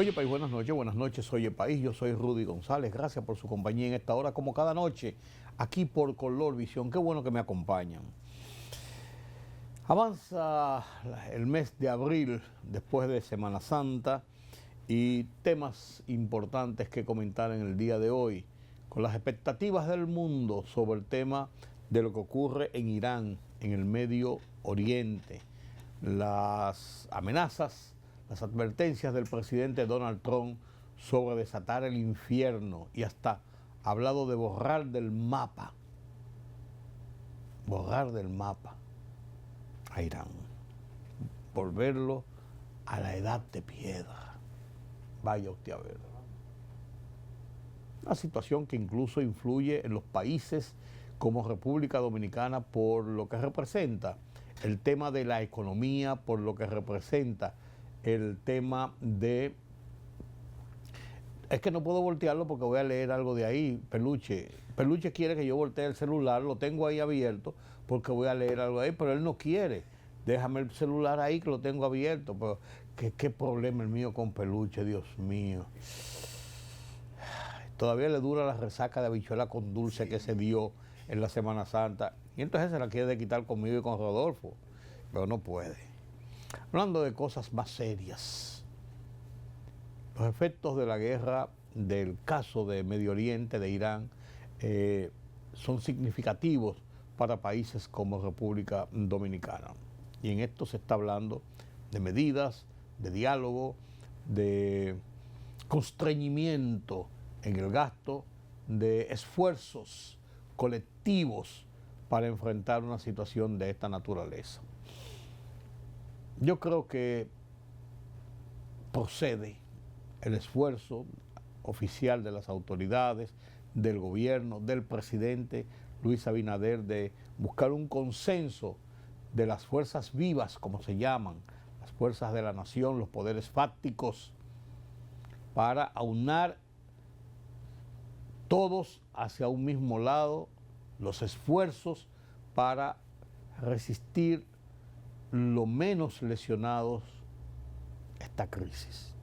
Oye País, buenas noches, oye País, yo soy Rudy González, gracias por su compañía en esta hora, como cada noche, aquí por Color Visión, qué bueno que me acompañan. Avanza el mes de abril, después de Semana Santa, y temas importantes que comentar en el día de hoy, con las expectativas del mundo sobre el tema de lo que ocurre en Irán, en el Medio Oriente, las amenazas, las advertencias del presidente Donald Trump sobre desatar el infierno y hasta ha hablado de borrar del mapa a Irán, volverlo a la edad de piedra. Vaya usted a ver. Una situación que incluso influye en los países como República Dominicana por lo que representa el tema de la economía, por lo que representa el tema de... Es que no puedo voltearlo porque voy a leer algo de ahí, Peluche. Peluche quiere que yo voltee el celular, lo tengo ahí abierto porque voy a leer algo ahí, pero él no quiere. Déjame el celular ahí que lo tengo abierto. Pero qué problema el mío con Peluche, Dios mío. Todavía le dura la resaca de habichuela con dulce que se dio en la Semana Santa. Y entonces se la quiere quitar conmigo y con Rodolfo. Pero no puede. Hablando de cosas más serias. Los efectos de la guerra del caso de Medio Oriente, de Irán, son significativos para países como República Dominicana. Y en esto se está hablando de medidas, de diálogo, de constreñimiento en el gasto, de esfuerzos colectivos para enfrentar una situación de esta naturaleza. Yo creo que procede el esfuerzo oficial de las autoridades, del gobierno, del presidente Luis Abinader, de buscar un consenso de las fuerzas vivas, como se llaman, las fuerzas de la nación, los poderes fácticos, para aunar todos hacia un mismo lado los esfuerzos para resistir lo menos lesionados esta crisis.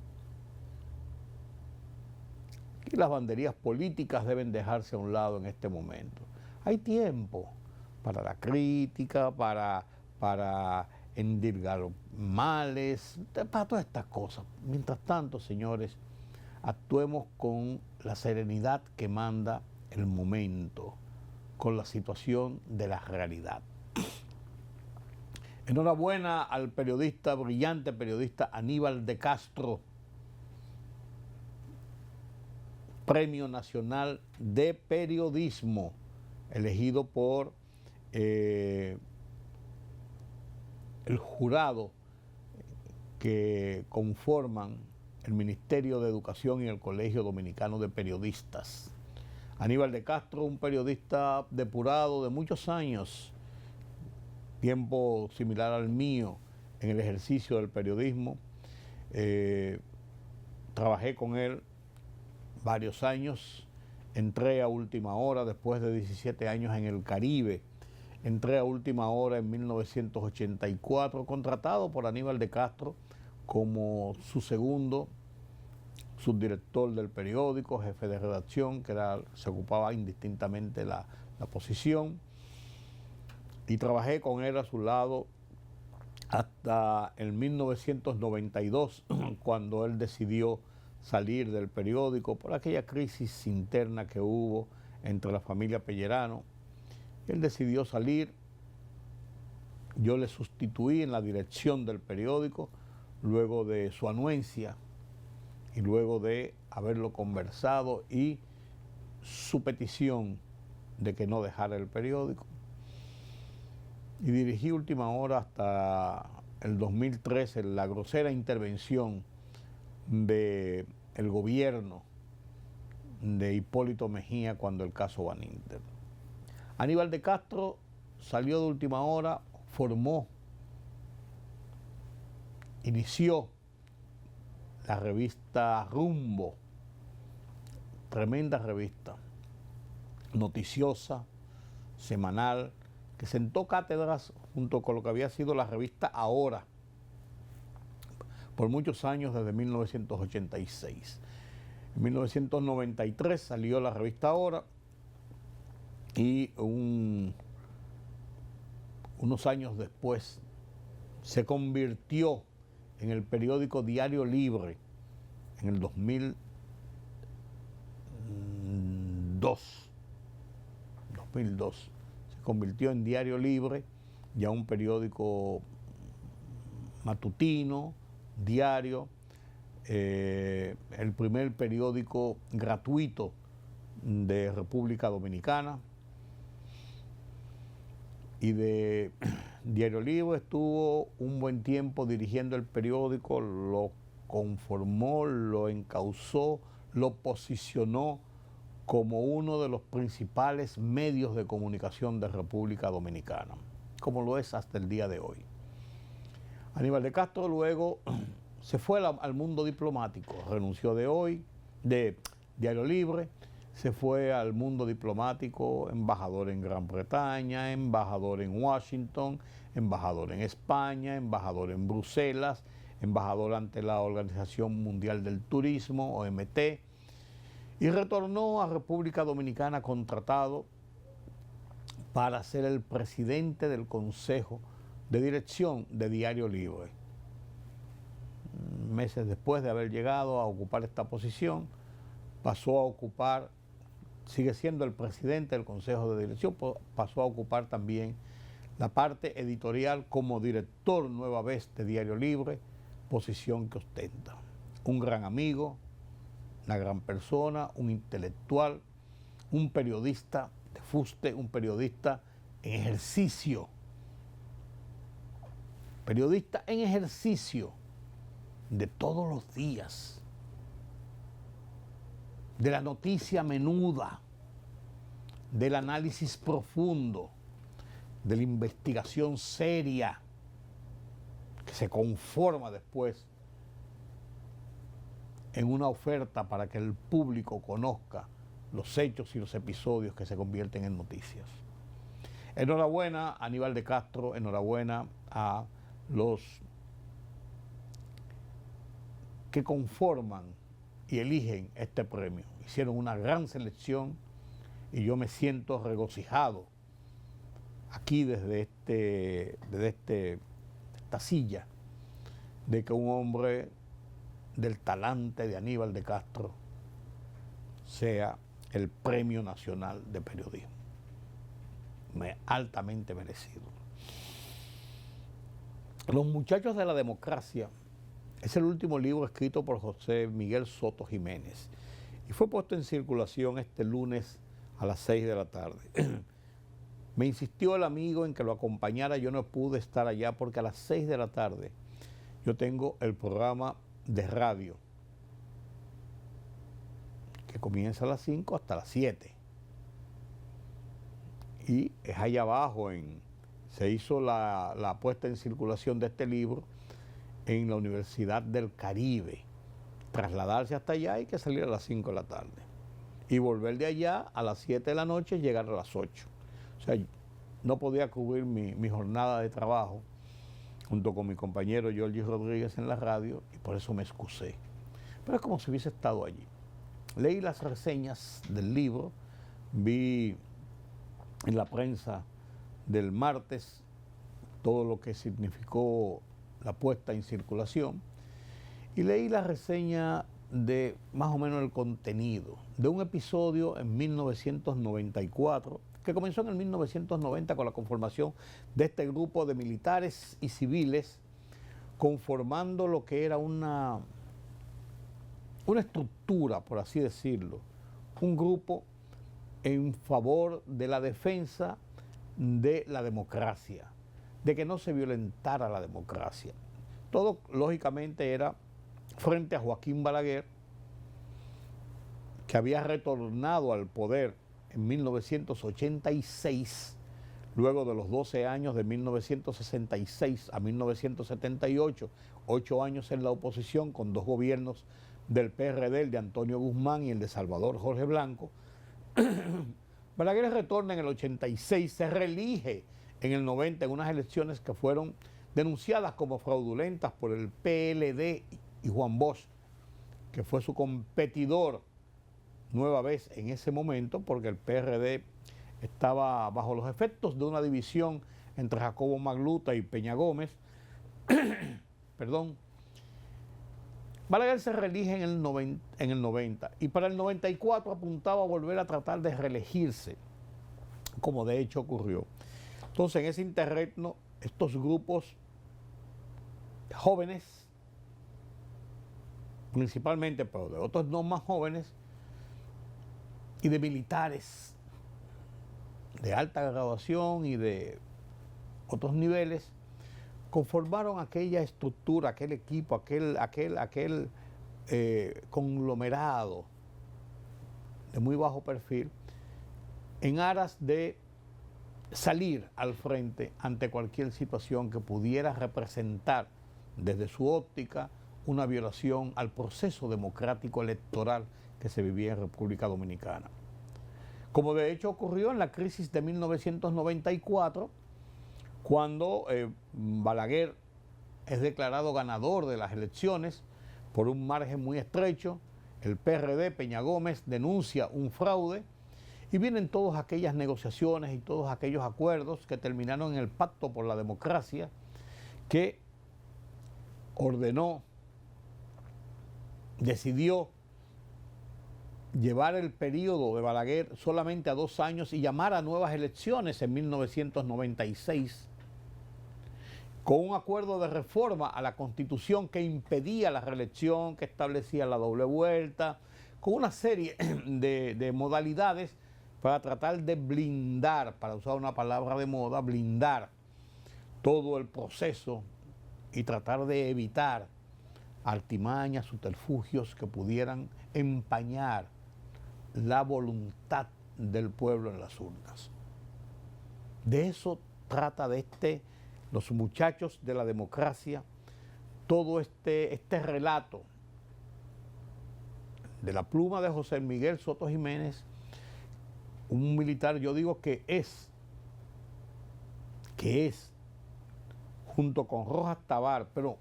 Y las banderías políticas deben dejarse a un lado en este momento. Hay tiempo para la crítica, para endilgar males, para todas estas cosas. Mientras tanto, señores, actuemos con la serenidad que manda el momento, con la situación de la realidad. Enhorabuena al periodista, brillante periodista Aníbal de Castro, Premio Nacional de Periodismo, elegido por el jurado que conforman el Ministerio de Educación y el Colegio Dominicano de Periodistas. Aníbal de Castro, un periodista depurado de muchos años, tiempo similar al mío en el ejercicio del periodismo. Trabajé con él varios años, entré a última hora después de 17 años en el Caribe, entré a última hora en 1984, contratado por Aníbal de Castro como su segundo subdirector del periódico, jefe de redacción, que se ocupaba indistintamente la posición, y trabajé con él a su lado hasta en 1992, cuando él decidió salir del periódico por aquella crisis interna que hubo entre la familia Pellerano. Él decidió salir, yo le sustituí en la dirección del periódico luego de su anuencia y luego de haberlo conversado y su petición de que no dejara el periódico. Y dirigí última hora hasta el 2013 la grosera intervención del gobierno de Hipólito Mejía cuando el caso Baninter. Aníbal de Castro salió de última hora, inició la revista Rumbo, tremenda revista, noticiosa, semanal, que sentó cátedras junto con lo que había sido la revista Ahora, por muchos años desde 1986. En 1993 salió la revista Hora y unos años después se convirtió en el periódico Diario Libre en el 2002. Se convirtió en Diario Libre, ya un periódico matutino, diario, el primer periódico gratuito de República Dominicana. Y de Diario Libre estuvo un buen tiempo dirigiendo el periódico, lo conformó, lo encauzó, lo posicionó como uno de los principales medios de comunicación de República Dominicana, como lo es hasta el día de hoy. Aníbal de Castro luego se fue al mundo diplomático, renunció de Diario Libre, se fue al mundo diplomático, embajador en Gran Bretaña, embajador en Washington, embajador en España, embajador en Bruselas, embajador ante la Organización Mundial del Turismo, OMT, y retornó a República Dominicana contratado para ser el presidente del Consejo de Dirección de Diario Libre. Meses después de haber llegado a ocupar esta posición, pasó a ocupar, sigue siendo el presidente del Consejo de Dirección, pasó a ocupar también la parte editorial como director nueva vez de Diario Libre, posición que ostenta. Un gran amigo, una gran persona, un intelectual, un periodista de fuste, un periodista en ejercicio. Periodista en ejercicio de todos los días, de la noticia menuda, del análisis profundo, de la investigación seria que se conforma después en una oferta para que el público conozca los hechos y los episodios que se convierten en noticias. Enhorabuena a Aníbal de Castro, enhorabuena a los que conforman y eligen este premio. Hicieron una gran selección y yo me siento regocijado aquí desde esta silla de que un hombre del talante de Aníbal de Castro sea el Premio Nacional de Periodismo. Altamente merecido. Los muchachos de la democracia es el último libro escrito por José Miguel Soto Jiménez y fue puesto en circulación este lunes a las 6 de la tarde. Me insistió el amigo en que lo acompañara, yo no pude estar allá porque a las 6 de la tarde yo tengo el programa de radio que comienza a las 5 hasta las 7 y es allá abajo, se hizo la puesta en circulación de este libro en la Universidad del Caribe. Trasladarse hasta allá hay que salir a las 5 de la tarde y volver de allá a las 7 de la noche y llegar a las 8. O sea, no podía cubrir mi jornada de trabajo junto con mi compañero Jorge Rodríguez en la radio y por eso me excusé. Pero es como si hubiese estado allí. Leí las reseñas del libro, vi en la prensa del martes todo lo que significó la puesta en circulación y leí la reseña de más o menos el contenido de un episodio en 1994 que comenzó en el 1990 con la conformación de este grupo de militares y civiles conformando lo que era una estructura, por así decirlo, un grupo en favor de la defensa de la democracia, de que no se violentara la democracia. Todo, lógicamente, era frente a Joaquín Balaguer, que había retornado al poder en 1986, luego de los 12 años de 1966 a 1978, 8 años en la oposición con 2 gobiernos del PRD, el de Antonio Guzmán y el de Salvador Jorge Blanco. Balaguer retorna en el 86, se reelige en el 90 en unas elecciones que fueron denunciadas como fraudulentas por el PLD y Juan Bosch, que fue su competidor nueva vez en ese momento, porque el PRD estaba bajo los efectos de una división entre Jacobo Magluta y Peña Gómez. Perdón. Balaguer se reelige en el 90 y para el 94 apuntaba a volver a tratar de reelegirse, como de hecho ocurrió. Entonces, en ese interregno, estos grupos jóvenes, principalmente, pero de otros no más jóvenes, y de militares de alta graduación y de otros niveles, conformaron aquella estructura, aquel equipo, aquel conglomerado de muy bajo perfil, en aras de salir al frente ante cualquier situación que pudiera representar desde su óptica una violación al proceso democrático electoral que se vivía en República Dominicana. Como de hecho ocurrió en la crisis de 1994, cuando Balaguer es declarado ganador de las elecciones por un margen muy estrecho, el PRD, Peña Gómez, denuncia un fraude y vienen todas aquellas negociaciones y todos aquellos acuerdos que terminaron en el Pacto por la Democracia, que ordenó, decidió llevar el periodo de Balaguer solamente a 2 años y llamar a nuevas elecciones en 1996, con un acuerdo de reforma a la Constitución que impedía la reelección, que establecía la doble vuelta, con una serie de modalidades para tratar de blindar, para usar una palabra de moda, blindar todo el proceso y tratar de evitar artimañas, subterfugios que pudieran empañar la voluntad del pueblo en las urnas. De eso trata los muchachos de la democracia, todo este relato de la pluma de José Miguel Soto Jiménez, un militar, yo digo que es, junto con Rojas Tabar, pero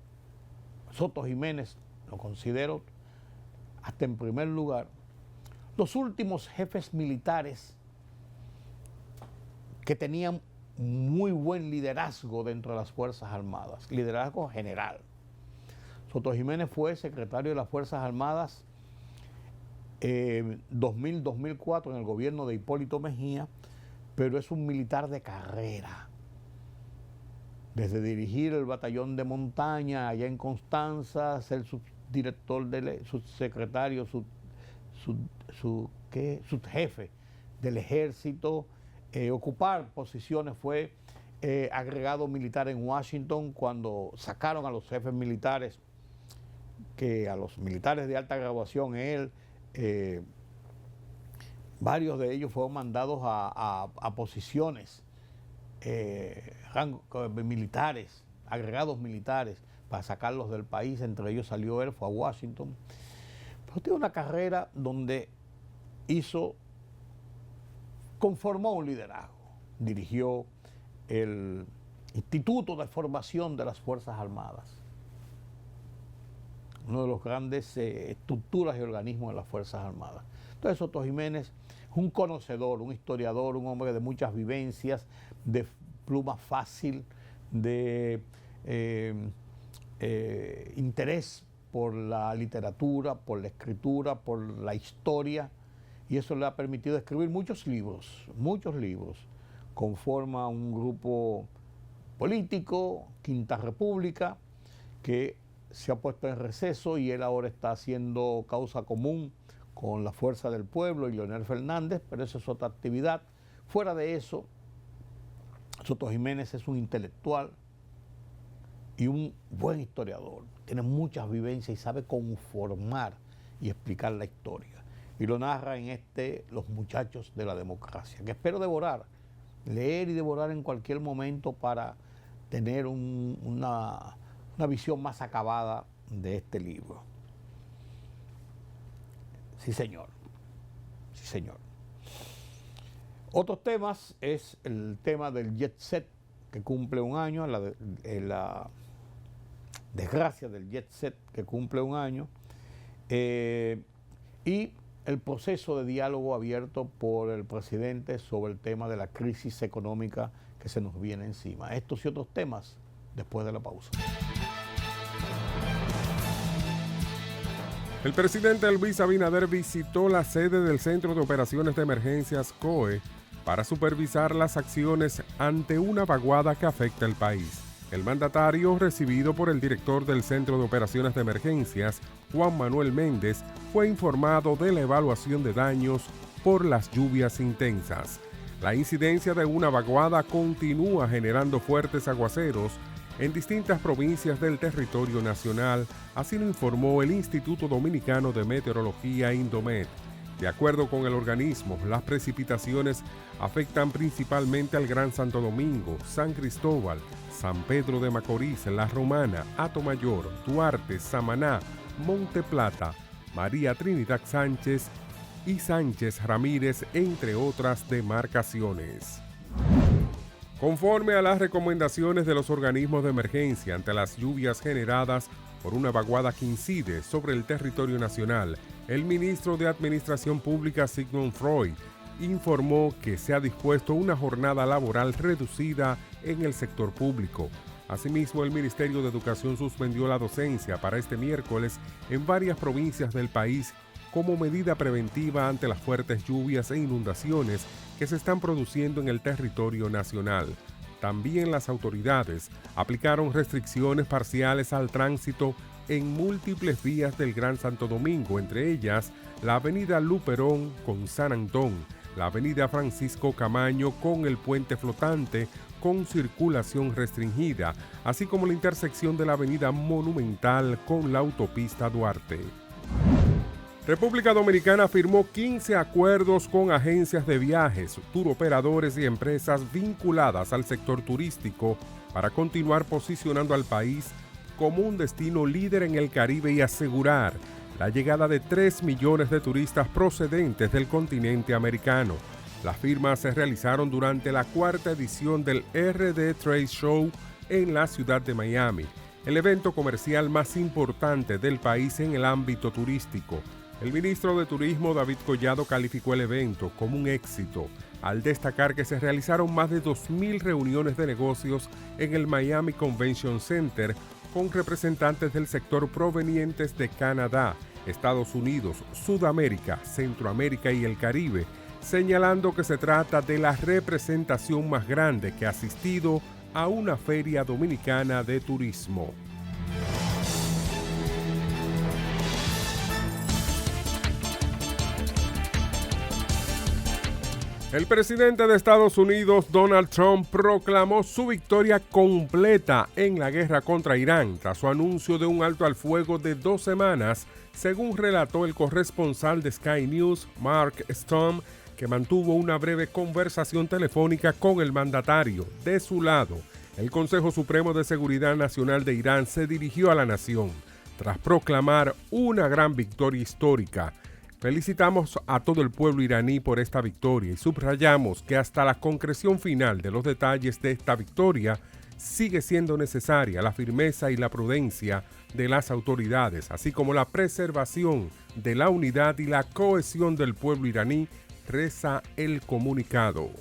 Soto Jiménez lo considero hasta en primer lugar, los últimos jefes militares que tenían muy buen liderazgo dentro de las Fuerzas Armadas, liderazgo general. Soto Jiménez fue secretario de las Fuerzas Armadas 2000-2004 en el gobierno de Hipólito Mejía, pero es un militar de carrera. Desde dirigir el batallón de montaña allá en Constanza, ser subdirector, subsecretario, subjefe del ejército, ocupar posiciones, fue agregado militar en Washington cuando sacaron a los jefes militares, a los militares de alta graduación, varios de ellos fueron mandados a posiciones militares, agregados militares, para sacarlos del país. Entre ellos salió él, fue a Washington. Pero tiene una carrera donde conformó un liderazgo, dirigió el Instituto de Formación de las Fuerzas Armadas, uno de los grandes estructuras y organismos de las Fuerzas Armadas. Entonces Soto Jiménez, un conocedor, un historiador, un hombre de muchas vivencias, de pluma fácil, de interés por la literatura, por la escritura, por la historia, y eso le ha permitido escribir muchos libros, conforma un grupo político, Quinta República, que se ha puesto en receso y él ahora está haciendo causa común con la Fuerza del Pueblo y Leonel Fernández, pero eso es otra actividad. Fuera de eso, Soto Jiménez es un intelectual y un buen historiador, tiene muchas vivencias y sabe conformar y explicar la historia. Y lo narra en Los Muchachos de la Democracia, que espero leer y devorar en cualquier momento para tener una visión más acabada de este libro. Sí, señor. Sí, señor. Otros temas es el tema del jet set que cumple un año, la desgracia del jet set que cumple un año, y el proceso de diálogo abierto por el presidente sobre el tema de la crisis económica que se nos viene encima. Estos y otros temas después de la pausa. El presidente Luis Abinader visitó la sede del Centro de Operaciones de Emergencias COE para supervisar las acciones ante una vaguada que afecta el país. El mandatario, recibido por el director del Centro de Operaciones de Emergencias, Juan Manuel Méndez, fue informado de la evaluación de daños por las lluvias intensas. La incidencia de una vaguada continúa generando fuertes aguaceros en distintas provincias del territorio nacional, así lo informó el Instituto Dominicano de Meteorología, Indomet. De acuerdo con el organismo, las precipitaciones afectan principalmente al Gran Santo Domingo, San Cristóbal, San Pedro de Macorís, La Romana, Atomayor, Duarte, Samaná, Monte Plata, María Trinidad Sánchez y Sánchez Ramírez, entre otras demarcaciones. Conforme a las recomendaciones de los organismos de emergencia ante las lluvias generadas por una vaguada que incide sobre el territorio nacional, el ministro de Administración Pública, Sigmund Freud, informó que se ha dispuesto una jornada laboral reducida en el sector público. Asimismo, el Ministerio de Educación suspendió la docencia para este miércoles en varias provincias del país como medida preventiva ante las fuertes lluvias e inundaciones que se están produciendo en el territorio nacional. También las autoridades aplicaron restricciones parciales al tránsito en múltiples vías del Gran Santo Domingo, entre ellas la avenida Luperón con San Antón, la avenida Francisco Camaño con el puente flotante con circulación restringida, así como la intersección de la avenida Monumental con la autopista Duarte. República Dominicana firmó 15 acuerdos con agencias de viajes, turoperadores y empresas vinculadas al sector turístico para continuar posicionando al país como un destino líder en el Caribe y asegurar la llegada de 3 millones de turistas procedentes del continente americano. Las firmas se realizaron durante la 4ª edición del RD Trade Show en la ciudad de Miami, el evento comercial más importante del país en el ámbito turístico. El ministro de Turismo, David Collado, calificó el evento como un éxito, al destacar que se realizaron más de 2,000 reuniones de negocios en el Miami Convention Center con representantes del sector provenientes de Canadá, Estados Unidos, Sudamérica, Centroamérica y el Caribe, señalando que se trata de la representación más grande que ha asistido a una feria dominicana de turismo. El presidente de Estados Unidos, Donald Trump, proclamó su victoria completa en la guerra contra Irán tras su anuncio de un alto al fuego de 2 semanas, según relató el corresponsal de Sky News, Mark Stone, que mantuvo una breve conversación telefónica con el mandatario. De su lado, el Consejo Supremo de Seguridad Nacional de Irán se dirigió a la nación tras proclamar una gran victoria histórica. Felicitamos a todo el pueblo iraní por esta victoria y subrayamos que hasta la concreción final de los detalles de esta victoria sigue siendo necesaria la firmeza y la prudencia de las autoridades, así como la preservación de la unidad y la cohesión del pueblo iraní, reza el comunicado.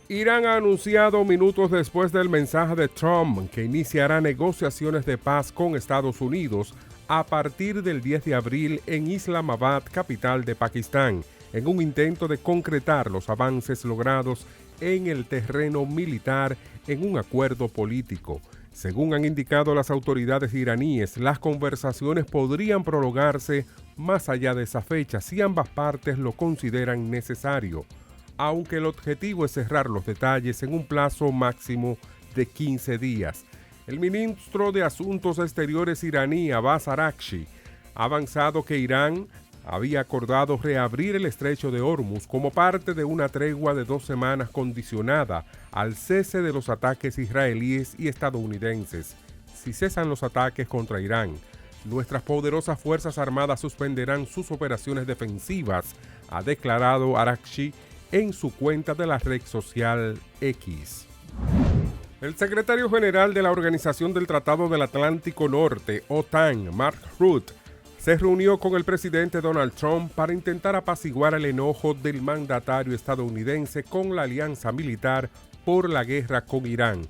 Irán ha anunciado minutos después del mensaje de Trump que iniciará negociaciones de paz con Estados Unidos a partir del 10 de abril en Islamabad, capital de Pakistán, en un intento de concretar los avances logrados en el terreno militar en un acuerdo político. Según han indicado las autoridades iraníes, las conversaciones podrían prolongarse más allá de esa fecha si ambas partes lo consideran necesario, aunque el objetivo es cerrar los detalles en un plazo máximo de 15 días. El ministro de Asuntos Exteriores iraní, Abbas Araghchi, ha avanzado que Irán había acordado reabrir el estrecho de Hormuz como parte de una tregua de 2 semanas condicionada al cese de los ataques israelíes y estadounidenses. Si cesan los ataques contra Irán, nuestras poderosas Fuerzas Armadas suspenderán sus operaciones defensivas, ha declarado Araghchi en su cuenta de la red social X. El secretario general de la Organización del Tratado del Atlántico Norte, OTAN, Mark Rutte, se reunió con el presidente Donald Trump para intentar apaciguar el enojo del mandatario estadounidense con la alianza militar por la guerra con Irán.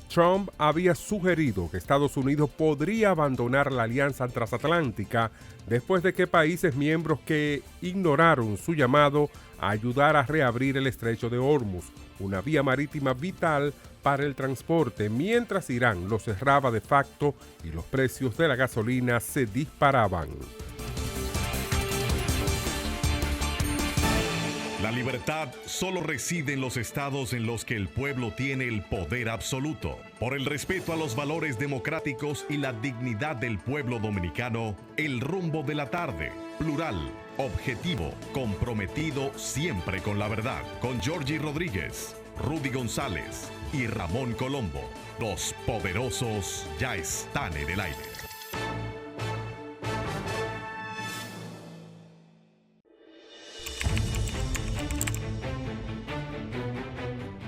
Trump había sugerido que Estados Unidos podría abandonar la alianza transatlántica después de que países miembros que ignoraron su llamado a ayudar a reabrir el estrecho de Hormuz, una vía marítima vital para el transporte, mientras Irán lo cerraba de facto y los precios de la gasolina se disparaban. La libertad solo reside en los estados en los que el pueblo tiene el poder absoluto. Por el respeto a los valores democráticos y la dignidad del pueblo dominicano, El Rumbo de la Tarde, plural, objetivo, comprometido siempre con la verdad. Con Georgie Rodríguez, Rudy González y Ramón Colombo. Los poderosos ya están en el aire.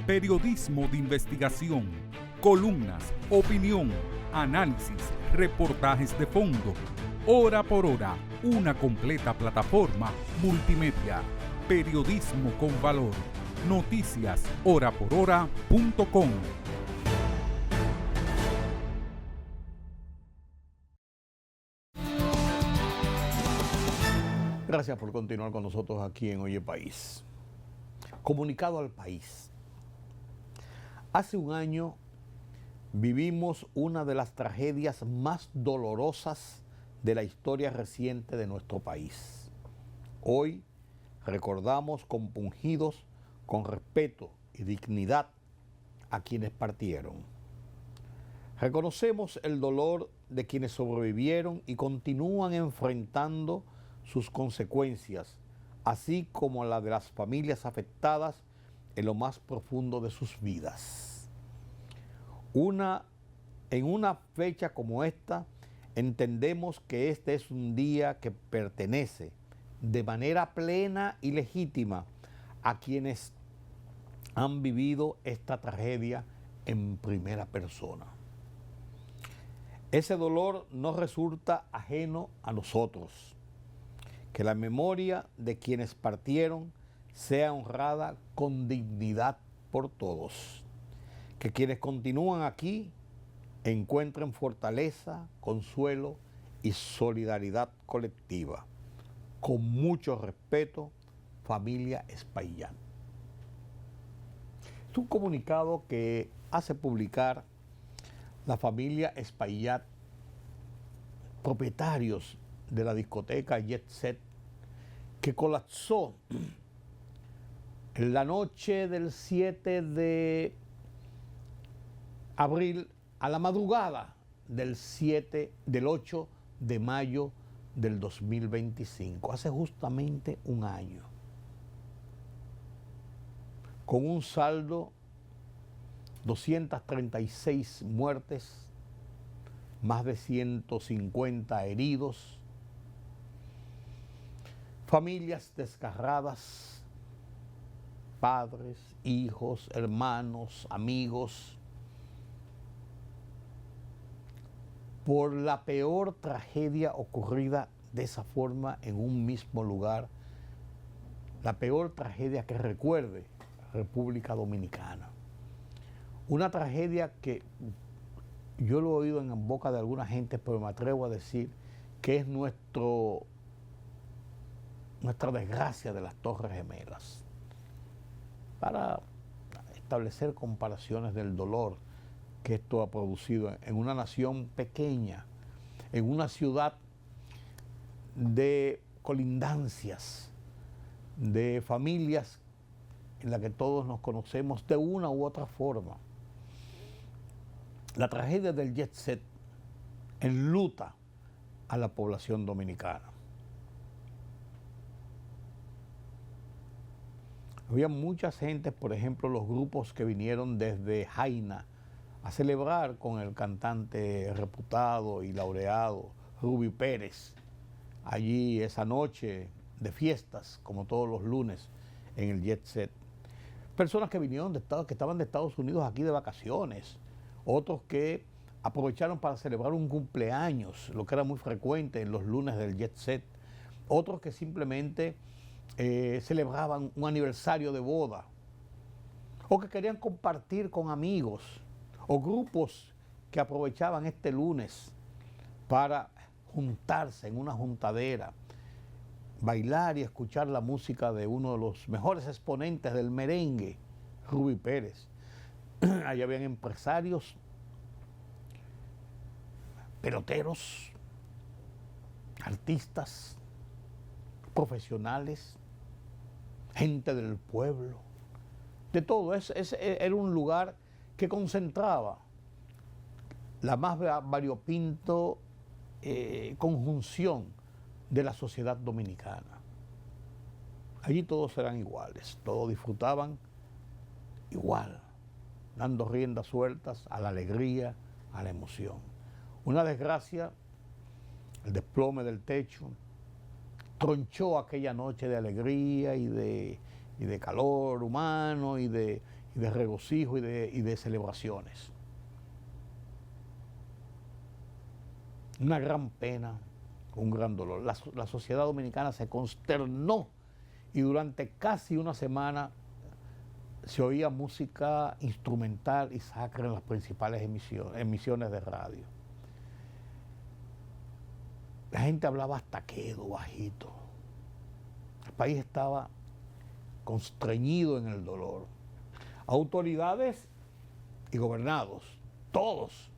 Periodismo de investigación, columnas, opinión, análisis, reportajes de fondo. Hora por hora, una completa plataforma multimedia. Periodismo con valor. Noticias horaporhora.com. Gracias por continuar con nosotros aquí en Oye País. Comunicado al país. Hace un año vivimos una de las tragedias más dolorosas de la historia reciente de nuestro país. Hoy recordamos compungidos con respeto y dignidad a quienes partieron. Reconocemos el dolor de quienes sobrevivieron y continúan enfrentando sus consecuencias, así como la de las familias afectadas en lo más profundo de sus vidas. En una fecha como esta, entendemos que este es un día que pertenece de manera plena y legítima a quienes han vivido esta tragedia en primera persona. Ese dolor no resulta ajeno a nosotros. Que la memoria de quienes partieron sea honrada con dignidad por todos. Que quienes continúan aquí encuentren fortaleza, consuelo y solidaridad colectiva. Con mucho respeto, familia Espaillat. Es un comunicado que hace publicar la familia Espaillat, propietarios de la discoteca Jet Set, que colapsó en la noche del 7 de abril a la madrugada del 8 de mayo del 2025, hace justamente un año, con un saldo 236 muertes, más de 150 heridos, familias desgarradas, padres, hijos, hermanos, amigos, por la peor tragedia ocurrida de esa forma en un mismo lugar, la peor tragedia que recuerde República Dominicana. Una tragedia que yo lo he oído en boca de alguna gente, pero me atrevo a decir que es nuestra desgracia de las Torres Gemelas. Para establecer comparaciones del dolor que esto ha producido en una nación pequeña, en una ciudad de colindancias, de familias en la que todos nos conocemos de una u otra forma. La tragedia del Jet Set enluta a la población dominicana. Había mucha gente, por ejemplo, los grupos que vinieron desde Jaina a celebrar con el cantante reputado y laureado Ruby Pérez, allí esa noche de fiestas, como todos los lunes, en el Jet Set. Personas que vinieron de Estados, que estaban de Estados Unidos aquí de vacaciones, otros que aprovecharon para celebrar un cumpleaños, lo que era muy frecuente en los lunes del Jet Set, otros que simplemente celebraban un aniversario de boda, o que querían compartir con amigos, o grupos que aprovechaban este lunes para juntarse en una juntadera, bailar y escuchar la música de uno de los mejores exponentes del merengue, Rubí Pérez. Allá habían empresarios, peloteros, artistas, profesionales, gente del pueblo, de todo. Era un lugar que concentraba la más variopinto conjunción de la sociedad dominicana. Allí todos eran iguales, todos disfrutaban igual, dando riendas sueltas a la alegría, a la emoción. Una desgracia, el desplome del techo, tronchó aquella noche de alegría y de calor humano y de regocijo y de celebraciones. Una gran pena, un gran dolor. La sociedad dominicana se consternó y durante casi una semana se oía música instrumental y sacra en las principales emisiones de radio. La gente hablaba hasta quedo, bajito. El país estaba constreñido en el dolor. Autoridades y gobernados, todos.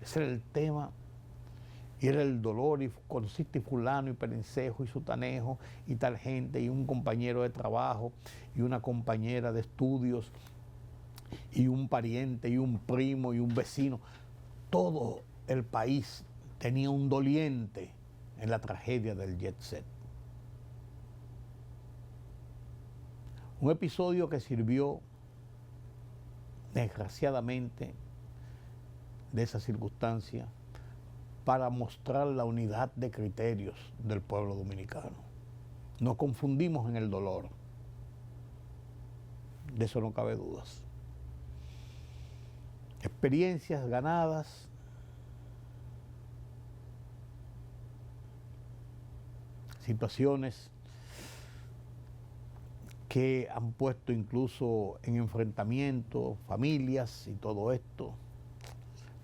Ese era el tema. Y era el dolor, y conociste fulano y perencejo y sutanejo y tal gente, y un compañero de trabajo y una compañera de estudios y un pariente y un primo y un vecino. Todo el país tenía un doliente en la tragedia del Jet Set. Un episodio que sirvió, desgraciadamente, de esa circunstancia, para mostrar la unidad de criterios del pueblo dominicano. Nos confundimos en el dolor. De eso no cabe dudas. Experiencias ganadas, situaciones que han puesto incluso en enfrentamiento familias y todo esto.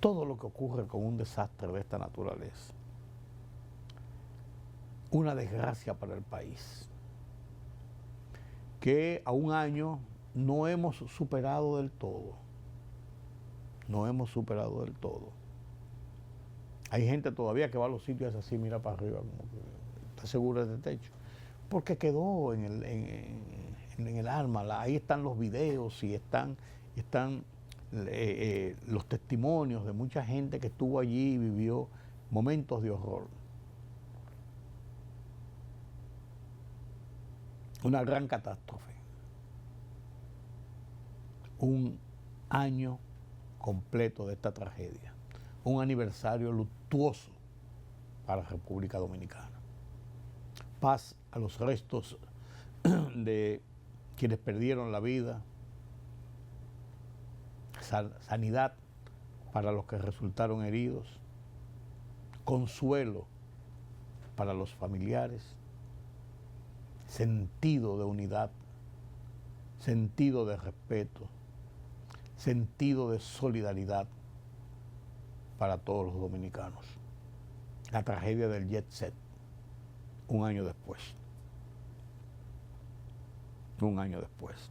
Todo lo que ocurre con un desastre de esta naturaleza. Una desgracia para el país. Que a un año no hemos superado del todo. No hemos superado del todo. Hay gente todavía que va a los sitios así, mira para arriba, como que está segura de este techo. Porque quedó en el alma. Ahí están los videos y están los testimonios de mucha gente que estuvo allí y vivió momentos de horror. Una gran catástrofe. Un año completo de esta tragedia. Un aniversario luctuoso para la República Dominicana. Paz a los restos de quienes perdieron la vida. Sanidad para los que resultaron heridos, consuelo para los familiares, sentido de unidad, sentido de respeto, sentido de solidaridad para todos los dominicanos. La tragedia del Jet Set, un año después. Un año después.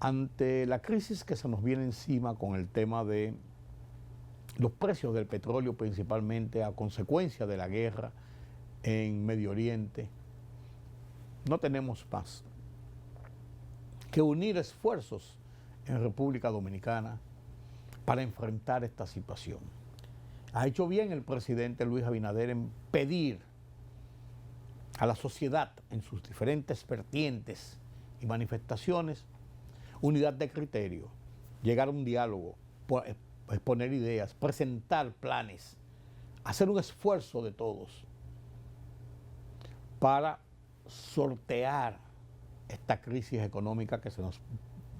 Ante la crisis que se nos viene encima con el tema de los precios del petróleo, principalmente a consecuencia de la guerra en Medio Oriente, no tenemos más que unir esfuerzos en República Dominicana para enfrentar esta situación. Ha hecho bien el presidente Luis Abinader en pedir a la sociedad en sus diferentes vertientes y manifestaciones unidad de criterio, llegar a un diálogo, exponer ideas, presentar planes, hacer un esfuerzo de todos para sortear esta crisis económica que se nos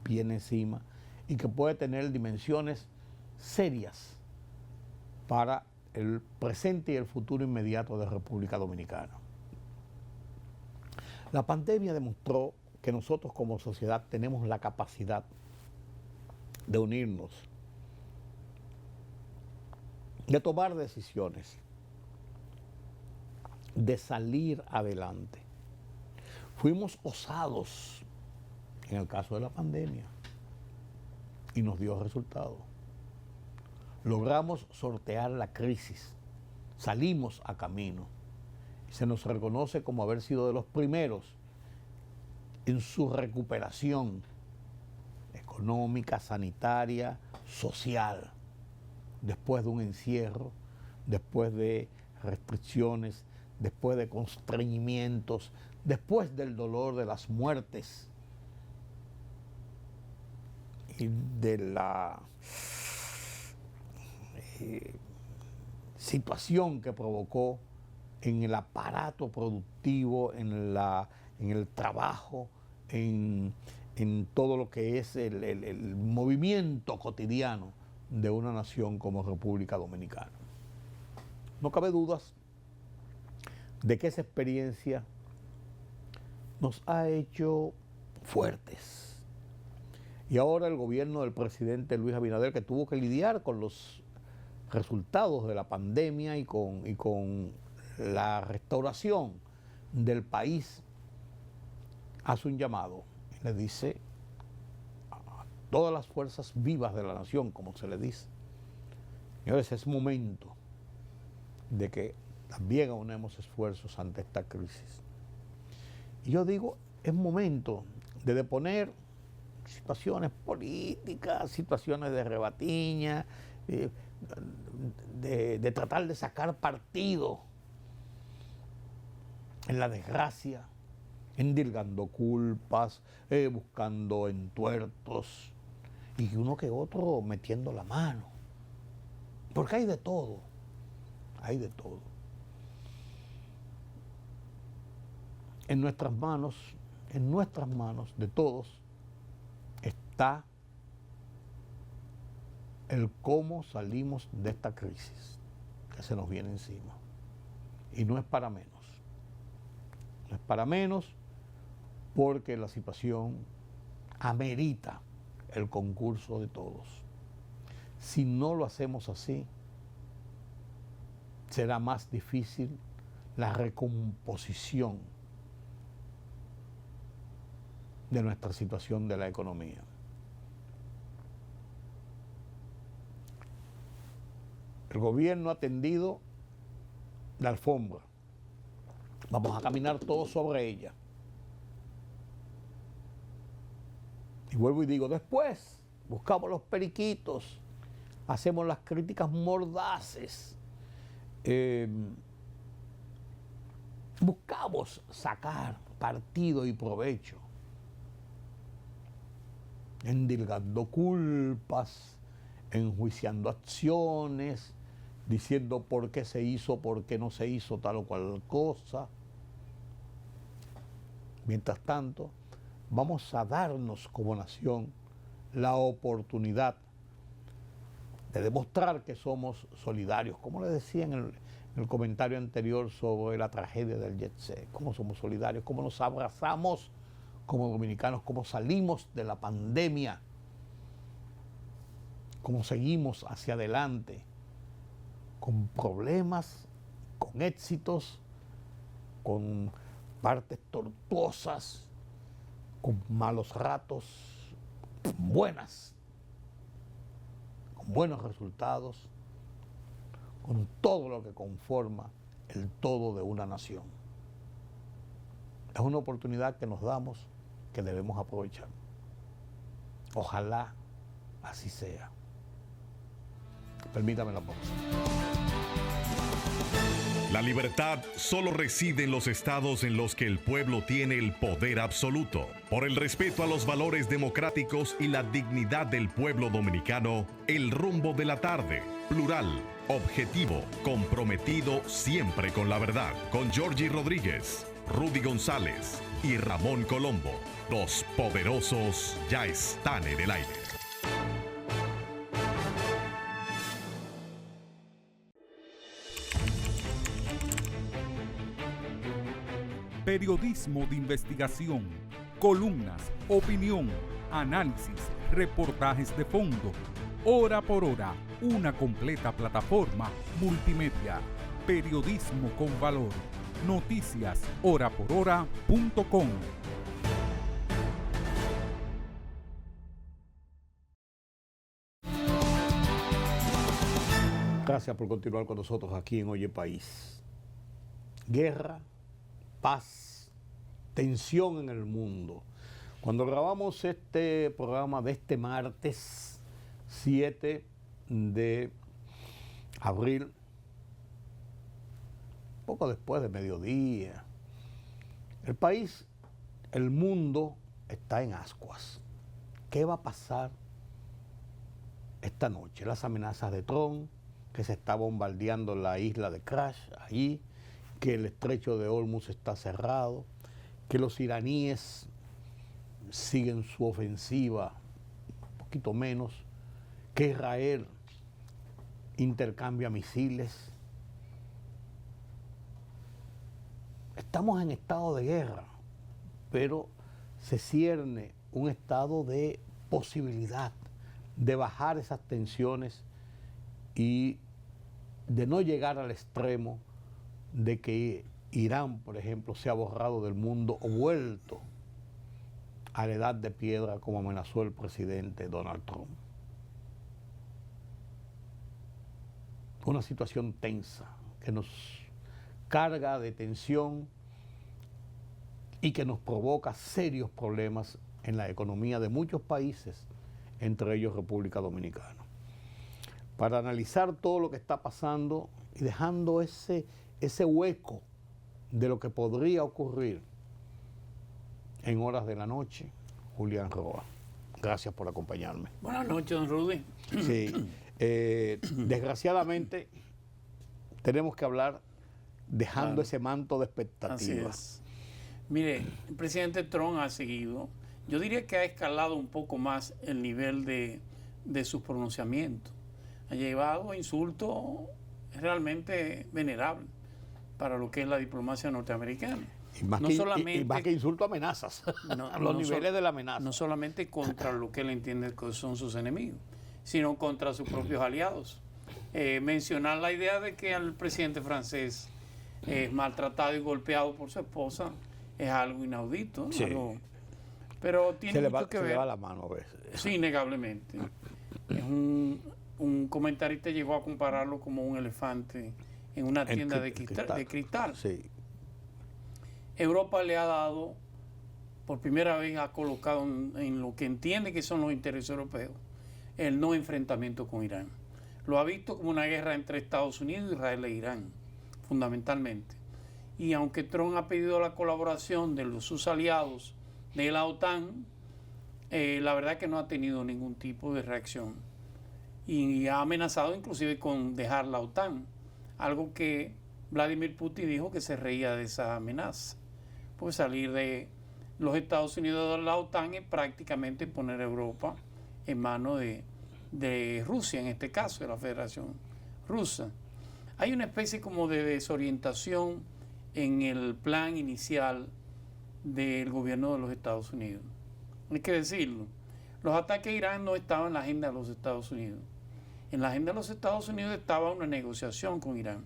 viene encima y que puede tener dimensiones serias para el presente y el futuro inmediato de República Dominicana. La pandemia demostró que nosotros como sociedad tenemos la capacidad de unirnos, de tomar decisiones, de salir adelante. Fuimos osados en el caso de la pandemia y nos dio resultado. Logramos sortear la crisis, salimos a camino y se nos reconoce como haber sido de los primeros en su recuperación económica, sanitaria, social, después de un encierro, después de restricciones, después de constreñimientos, después del dolor de las muertes y de la situación que provocó en el aparato productivo, en el trabajo, en todo lo que es el movimiento cotidiano de una nación como República Dominicana. No cabe dudas de que esa experiencia nos ha hecho fuertes. Y ahora el gobierno del presidente Luis Abinader, que tuvo que lidiar con los resultados de la pandemia y con la restauración del país, hace un llamado y le dice a todas las fuerzas vivas de la nación, como se le dice: señores, es momento de que también aunemos esfuerzos ante esta crisis. Y yo digo, es momento de deponer situaciones políticas, situaciones de rebatiña, de tratar de sacar partido en la desgracia, endilgando culpas, buscando entuertos, y uno que otro metiendo la mano. Porque hay de todo, hay de todo. En nuestras manos de todos, está el cómo salimos de esta crisis que se nos viene encima. Y no es para menos. No es para menos porque la situación amerita el concurso de todos. Si no lo hacemos así, será más difícil la recomposición de nuestra situación de la economía. El gobierno ha tendido la alfombra. Vamos a caminar todos sobre ella. Y vuelvo y digo, después buscamos los periquitos, hacemos las críticas mordaces, buscamos sacar partido y provecho, endilgando culpas, enjuiciando acciones, diciendo por qué se hizo, por qué no se hizo tal o cual cosa. Mientras tanto, vamos a darnos como nación la oportunidad de demostrar que somos solidarios, como le decía en el comentario anterior sobre la tragedia del Jet Set, cómo somos solidarios, cómo nos abrazamos como dominicanos, cómo salimos de la pandemia, cómo seguimos hacia adelante, con problemas, con éxitos, con partes tortuosas, con malos ratos, buenas, con buenos resultados, con todo lo que conforma el todo de una nación. Es una oportunidad que nos damos, que debemos aprovechar. Ojalá así sea. Permítame la pausa. La libertad solo reside en los estados en los que el pueblo tiene el poder absoluto. Por el respeto a los valores democráticos y la dignidad del pueblo dominicano, El Rumbo de la Tarde, plural, objetivo, comprometido siempre con la verdad. Con Georgie Rodríguez, Rudy González y Ramón Colombo. Los poderosos ya están en el aire. Periodismo de investigación, columnas, opinión, análisis, reportajes de fondo. Hora por hora, una completa plataforma multimedia. Periodismo con valor. Noticias horaporhora.com. Gracias por continuar con nosotros aquí en Oye País. Guerra, paz, tensión en el mundo. Cuando grabamos este programa de este martes 7 de abril, poco después de mediodía, el país, el mundo está en ascuas. ¿Qué va a pasar esta noche? Las amenazas de Trump, que se está bombardeando la isla de Crash, allí, que el estrecho de Hormuz está cerrado, que los iraníes siguen su ofensiva, un poquito menos, que Israel intercambia misiles. Estamos en estado de guerra, pero se cierne un estado de posibilidad de bajar esas tensiones y de no llegar al extremo de que Irán, por ejemplo, sea borrado del mundo o vuelto a la edad de piedra como amenazó el presidente Donald Trump. Una situación tensa que nos carga de tensión y que nos provoca serios problemas en la economía de muchos países, entre ellos República Dominicana. Para analizar todo lo que está pasando y dejando ese hueco de lo que podría ocurrir en horas de la noche, Julián Roa. Gracias por acompañarme. Buenas noches, don Rudy. Sí, desgraciadamente tenemos que hablar dejando ese manto de expectativas. Así es. Mire, el presidente Trump ha seguido, yo diría que ha escalado un poco más el nivel de sus pronunciamientos. Ha llevado insultos realmente venerables para lo que es la diplomacia norteamericana. Y más, que insulto, amenazas. A los niveles de la amenaza. No solamente contra lo que él entiende que son sus enemigos, sino contra sus propios aliados. Mencionar la idea de que el presidente francés es maltratado y golpeado por su esposa es algo inaudito, ¿no? Sí. Pero tiene mucho que se ver. le va la mano a veces. Sí, innegablemente. Es un comentarista llegó a compararlo como un elefante en una tienda de cristal. Sí. Europa le ha dado, por primera vez ha colocado en lo que entiende que son los intereses europeos, el no enfrentamiento con Irán. Lo ha visto como una guerra entre Estados Unidos, Israel e Irán, fundamentalmente. Y aunque Trump ha pedido la colaboración de sus aliados de la OTAN, la verdad que no ha tenido ningún tipo de reacción. Y ha amenazado inclusive con dejar la OTAN, algo que Vladimir Putin dijo que se reía de esa amenaza. Pues salir de los Estados Unidos de la OTAN es prácticamente poner a Europa en manos de Rusia, en este caso, de la Federación Rusa. Hay una especie como de desorientación en el plan inicial del gobierno de los Estados Unidos. Hay que decirlo. Los ataques a Irán no estaban en la agenda de los Estados Unidos. En la agenda de los Estados Unidos estaba una negociación con Irán.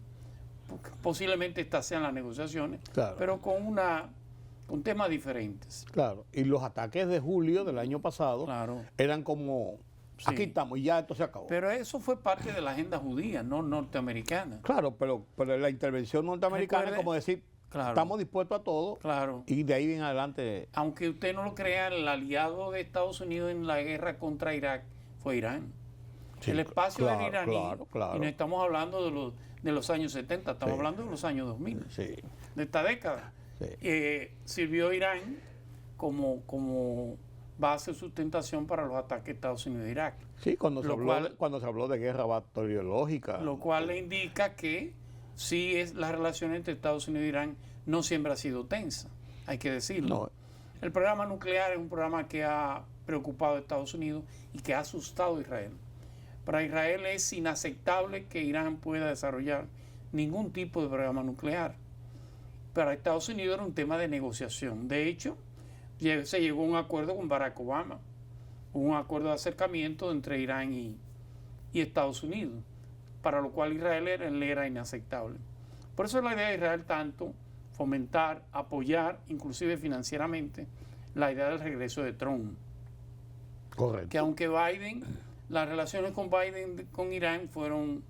Posiblemente estas sean las negociaciones, claro, pero con temas diferentes. Claro, y los ataques de julio del año pasado, claro, eran como, sí, aquí estamos y ya esto se acabó. Pero eso fue parte de la agenda judía, no norteamericana. Claro, pero la intervención norteamericana es como decir, claro, estamos dispuestos a todo, claro, y de ahí en adelante. Aunque usted no lo crea, el aliado de Estados Unidos en la guerra contra Irak fue Irán. Sí, el espacio del iraní, y no estamos hablando de los años 70, estamos hablando de los años 2000, sí, de esta década. Sí. Sirvió Irán como base de sustentación para los ataques de Estados Unidos e Irak. Sí, cuando se habló de guerra bacteriológica. Lo cual le indica que sí, las relaciones entre Estados Unidos e Irán no siempre ha sido tensa, hay que decirlo. No. El programa nuclear es un programa que ha preocupado a Estados Unidos y que ha asustado a Israel. Para Israel es inaceptable que Irán pueda desarrollar ningún tipo de programa nuclear. Para Estados Unidos era un tema de negociación. De hecho, se llegó a un acuerdo con Barack Obama, un acuerdo de acercamiento entre Irán y Estados Unidos, para lo cual Israel era inaceptable. Por eso la idea de Israel tanto fomentar, apoyar, inclusive financieramente, la idea del regreso de Trump. Correcto. Que aunque las relaciones con Biden con Irán fueron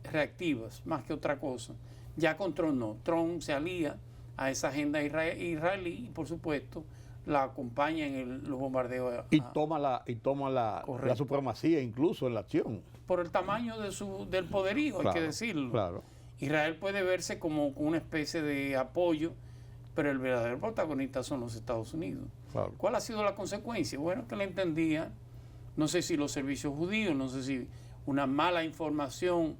reactivas, más que otra cosa. Ya con Trump no. Trump se alía a esa agenda israelí y por supuesto la acompaña en los bombardeos. Y toma la supremacía incluso en la acción. Por el tamaño del poderío, Claro, hay que decirlo. Claro. Israel puede verse como una especie de apoyo, pero el verdadero protagonista son los Estados Unidos. Claro. ¿Cuál ha sido la consecuencia? Bueno, que le entendía, no sé si los servicios judíos, no sé si una mala información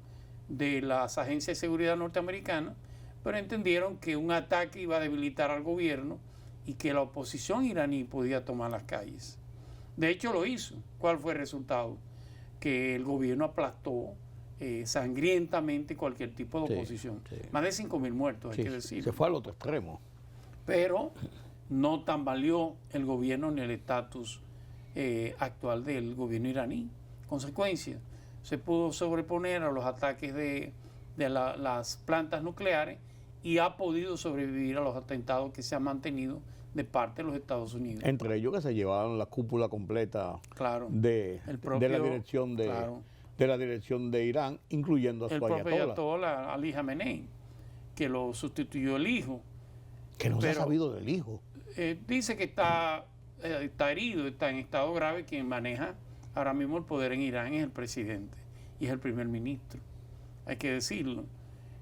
de las agencias de seguridad norteamericanas, pero entendieron que un ataque iba a debilitar al gobierno y que la oposición iraní podía tomar las calles. De hecho lo hizo. ¿Cuál fue el resultado? Que el gobierno aplastó sangrientamente cualquier tipo de oposición. Sí. Más de 5.000 muertos, hay que decir. Se fue al otro extremo. Pero no tambaleó el gobierno ni el estatus actual del gobierno iraní. Consecuencia, se pudo sobreponer a los ataques de las plantas nucleares y ha podido sobrevivir a los atentados que se han mantenido de parte de los Estados Unidos. Entre ellos que se llevaron la cúpula completa de la dirección de la dirección de Irán, incluyendo a su ayatollah. El propio ayatollah Ali Jamenei, que lo sustituyó el hijo. Que no se ha sabido del hijo. Dice que está herido, está en estado grave. Quien maneja ahora mismo el poder en Irán es el presidente y es el primer ministro. Hay que decirlo.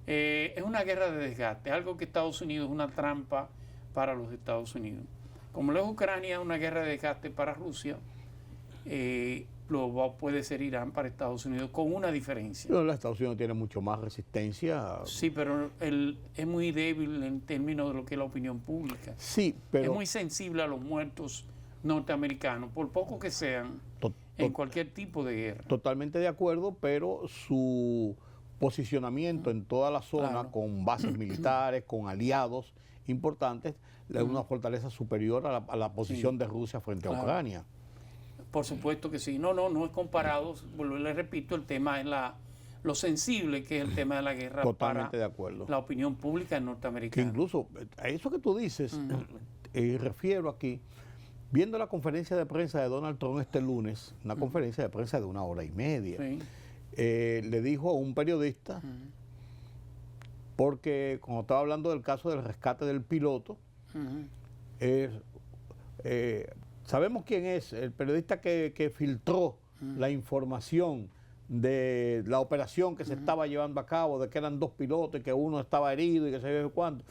Es una guerra de desgaste, algo que Estados Unidos es una trampa para los Estados Unidos. Como lo es Ucrania, una guerra de desgaste para Rusia, puede ser Irán para Estados Unidos, con una diferencia. Los Estados Unidos tienen mucho más resistencia. Sí, pero es muy débil en términos de lo que es la opinión pública. Sí, pero es muy sensible a los muertos norteamericanos, por poco que sean, en cualquier tipo de guerra. Totalmente de acuerdo, pero su posicionamiento en toda la zona, con bases militares, con aliados importantes, le da una fortaleza superior a la posición de Rusia frente a Ucrania. Por supuesto que sí. No es comparado. Les repito, el tema es lo sensible que es el tema de la guerra. Totalmente de acuerdo. La opinión pública norteamericana. Que incluso a eso que tú dices, refiero aquí, viendo la conferencia de prensa de Donald Trump este lunes, una conferencia de prensa de 1 hora y media, le dijo a un periodista, porque cuando estaba hablando del caso del rescate del piloto, sabemos quién es, el periodista que filtró la información de la operación que se estaba llevando a cabo, de que eran 2 pilotos y que uno estaba herido y que se ve cuánto.